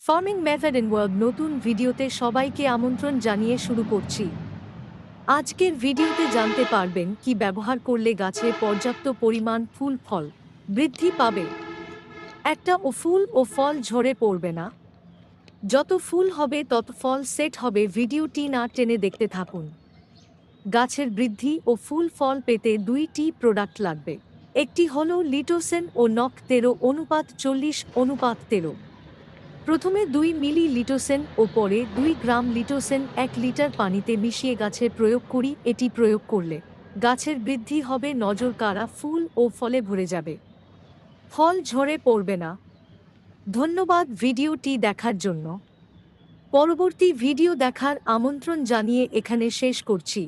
Farming method in world নতুন ভিডিওতে সবাইকে আমন্ত্রণ জানিয়ে শুরু করছি। আজকের ভিডিওতে জানতে পারবেন কি ব্যবহার করলে গাছে পর্যাপ্ত পরিমাণ ফুল ফল বৃদ্ধি পাবে, একটা ফুল ও ফল ঝরে পড়বে না। যত ফুল হবে তত ফল সেট হবে। ভিডিওটি না টেনে দেখতে থাকুন। গাছের বৃদ্ধি ও ফুল ফল পেতে দুইটি প্রোডাক্ট লাগবে। একটি হলো লিটোসেন ও নক 13:40:13। প্রথমে 2 মিলি লিটোসেন ও পরে 2 গ্রাম লিটোসেন 1 লিটার পানিতে মিশিয়ে গাছে প্রয়োগ করি। এটি প্রয়োগ করলে গাছের বৃদ্ধি হবে নজর কাড়া, ফুল ও ফলে ভরে যাবে, ফল ঝরে পড়বে না। ধন্যবাদ ভিডিওটি দেখার জন্য। পরবর্তী ভিডিও দেখার আমন্ত্রণ জানিয়ে এখানে শেষ করছি।